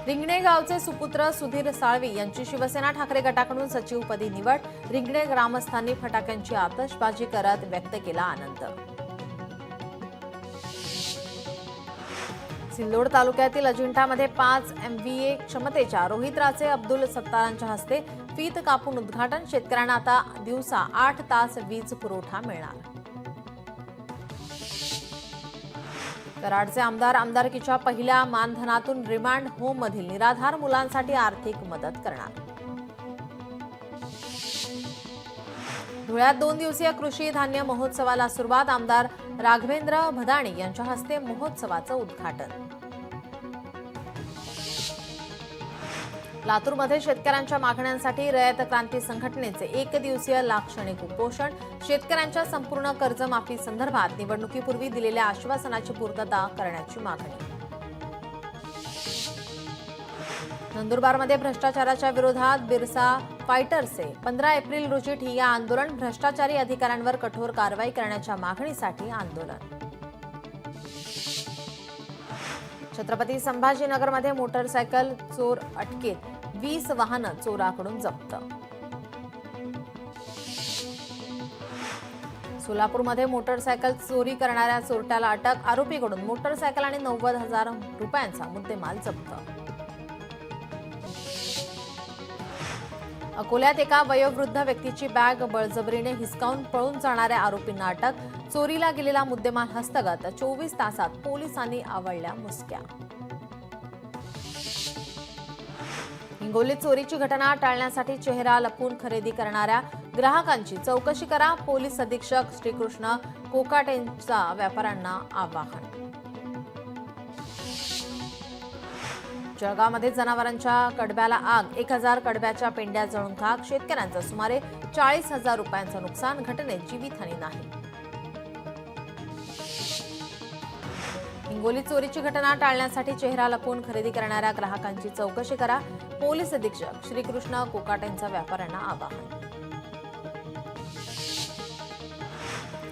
रिंगणे गावचे सुपुत्र सुधीर साळवी यांची शिवसेना ठाकरे गटाकडून सचिवपदी निवड. रिंगणे ग्रामस्थांनी फटाक्यांची आतषबाजी करत व्यक्त केला आनंद. सिल्लोड तालुक्यातील अजिंठामध्ये 5 MVA क्षमतेच्या रोहित्राचे अब्दुल सत्तारांच्या हस्ते फीत कापून उद्घाटन. शेतकऱ्यांना आता दिवसा 8 तास वीज पुरवठा मिळणार. कराडचे आमदार आमदारकीच्या पहिल्या मानधनातून रिमांड होममधील निराधार मुलांसाठी आर्थिक मदत करणार. धुळ्यात 2 दिवसीय कृषी धान्य महोत्सवाला सुरुवात. आमदार राघवेंद्र भदाणे यांच्या हस्ते महोत्सवाचं उद्घाटन. लातूरमध्ये शेतकऱ्यांच्या मागण्यांसाठी रयत क्रांती संघटनेचे 1 दिवसीय लाक्षणिक उपोषण. शेतकऱ्यांच्या संपूर्ण कर्जमाफी संदर्भात निवडणुकीपूर्वी दिलेल्या आश्वासनाची पूर्तता करण्याची मागणी. नंदुरबारमध्ये भ्रष्टाचाराच्या विरोधात बिरसा फायटर्सचे 15 एप्रिल रोजी ठिय्या आंदोलन. भ्रष्टाचारी अधिकाऱ्यांवर कठोर कारवाई करण्याच्या मागणीसाठी आंदोलन. छत्रपती संभाजीनगरमध्ये मोटरसायकल चोर अटकेत. 20 वाहनं चोराकडून जप्त. सोलापूरमध्ये मोटरसायकल चोरी करणाऱ्या चोरट्याला अटक. आरोपीकडून मोटरसायकल आणि 90,000 रुपयांचा मुद्देमाल जप्त. अकोल्यात एका वयोवृद्ध व्यक्तीची बॅग बळजबरीने हिसकावून पळून जाणाऱ्या आरोपींना अटक. चोरीला गेलेला मुद्देमाल हस्तगत. 24 तासात पोलिसांनी आवळल्या मुसक्या. हिंगोलीत चोरीची घटना टाळण्यासाठी चेहरा लपवून खरेदी करणाऱ्या ग्राहकांची चौकशी करा. पोलीस अधीक्षक श्रीकृष्ण कोकाटेंचा व्यापाऱ्यांना आवाहन. जळगावमध्ये जनावरांच्या कडब्याला आग. 1000 कडब्याच्या पेंड्या जळून खाक. शेतकऱ्यांचं सुमारे 40,000 रुपयांचं नुकसान. घटनेत जीवितहानी नाही. हिंगोलीत चोरीची घटना टाळण्यासाठी चेहरा लपवून खरेदी करणाऱ्या ग्राहकांची चौकशी करा. पोलीस अधीक्षक श्रीकृष्ण कोकाटेंचा व्यापाऱ्यांना आवाहन.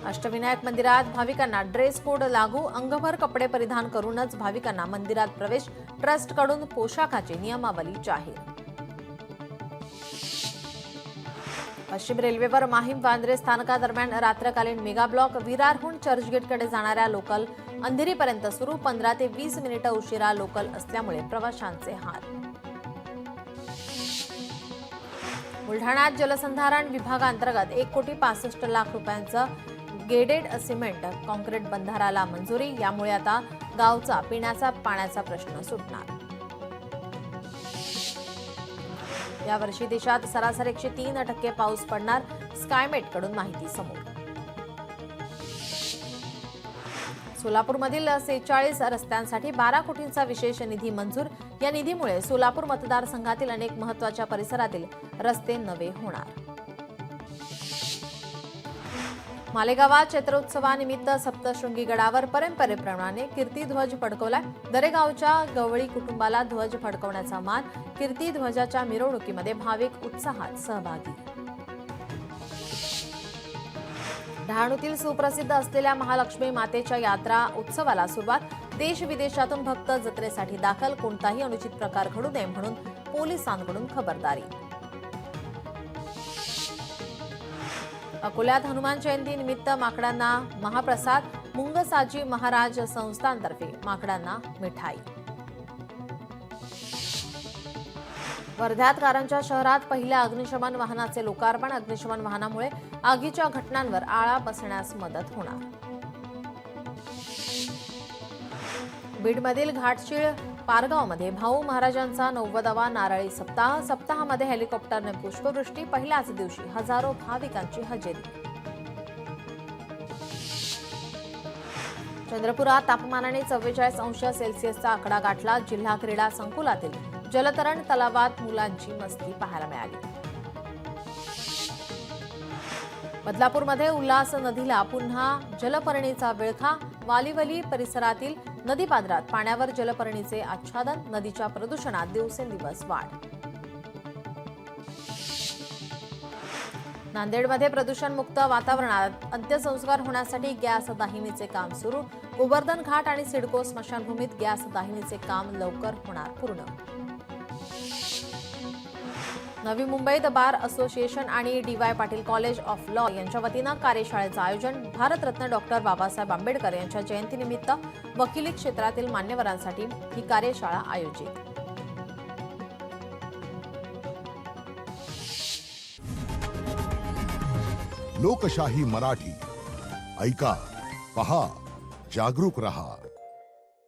अष्टविनायक मंदिरात भाविकांना ड्रेस कोड लागू. अंगभर कपडे परिधान करूनच भाविकांना मंदिरात प्रवेश. ट्रस्टकडून पोशाखाची नियमावली जाहीर. पश्चिम रेल्वेवर माहीम वांद्रे स्थानकादरम्यान रात्रकालीन मेगा ब्लॉक. विरारहून चर्चगेटकडे जाणाऱ्या लोकल अंधेरीपर्यंत सुरू. 15 ते 20 मिनिटं उशिरा लोकल असल्यामुळे प्रवाशांचे हाल. बुलढाण्यात जलसंधारण विभागांतर्गत 1,65,00,000 रुपयांचं गेडेड सिमेंट कॉन्क्रीट बंधाराला मंजुरी. यामुळे आता गावचा पिण्याचा पाण्याचा प्रश्न सुटणार. यावर्षी देशात सरासरी 103% पाऊस पडणार. स्कायमेटकडून माहिती समोर. सोलापूरमधील 46 रस्त्यांसाठी 12 कोटींचा विशेष निधी मंजूर. या निधीमुळे सोलापूर मतदारसंघातील अनेक महत्त्वाच्या परिसरातील रस्ते नवे होणार. मालेगावात चैत्रोत्सवानिमित्त सप्तशृंगी गडावर परंपरेप्रमाणे कीर्तिध्वज फडकवलाय. दरेगावच्या गवळी कुटुंबाला ध्वज फडकवण्याचा मान. कीर्तिध्वजाच्या मिरवणुकीमध्ये भाविक उत्साहात सहभागी. डहाणूतील सुप्रसिद्ध असलेल्या महालक्ष्मी मातेच्या यात्रा उत्सवाला सुरुवात. देश विदेशातून भक्त जत्रेसाठी दाखल. कोणताही अनुचित प्रकार घडू नये म्हणून पोलिसांकडून खबरदारी. अकोल्यात हनुमान जयंती निमित्त माकडांना महाप्रसाद. मुंगसाजी महाराज संस्थांतर्फे माकडांना मिठाई. वर्ध्यात कारंजा शहरात पहिल्या अग्निशमन वाहनाचे लोकार्पण. अग्निशमन वाहनामुळे आगीच्या घटनांवर आळा बसण्यास मदत होणार. बीडमधील घाटशीळ पारगावमध्ये भाऊ महाराजांचा 90वा नारळी सप्ताह. सप्ताहामध्ये हेलिकॉप्टरने पुष्पवृष्टी. पहिल्याच दिवशी हजारो भाविकांची हजेरी. चंद्रपुरात तापमानाने 44°C आकडा गाठला. जिल्हा क्रीडा संकुलातील जलतरण तलावात मुलांची मस्ती पाहायला मिळाली. बदलापूरमध्ये उल्हास नदीला पुन्हा जलपर्णीचा विळखा. वालिवली परिसरातील नदीपात्रात पाण्यावर जलपर्णीचे आच्छादन. नदीच्या प्रदूषणात दिवसेंदिवस वाढ. नांदेडमध्ये प्रदूषणमुक्त वातावरणात अंत्यसंस्कार होण्यासाठी गॅस दाहिनीचे काम सुरू. गोवर्धन घाट आणि सिडको स्मशानभूमीत गॅस दाहिनीचे काम लवकर होणार पूर्ण. नवी मुंबईत बार असोसिएशन आणि DY Patil college of law यांच्या वतीनं कार्यशाळेचं आयोजन. भारतरत्न डॉक्टर बाबासाहेब आंबेडकर यांच्या जयंतीनिमित्त वकिली क्षेत्रातील मान्यवरांसाठी ही कार्यशाळा आयोजित. लोकशाही मराठी ऐका, पहा, जागरूक रहा.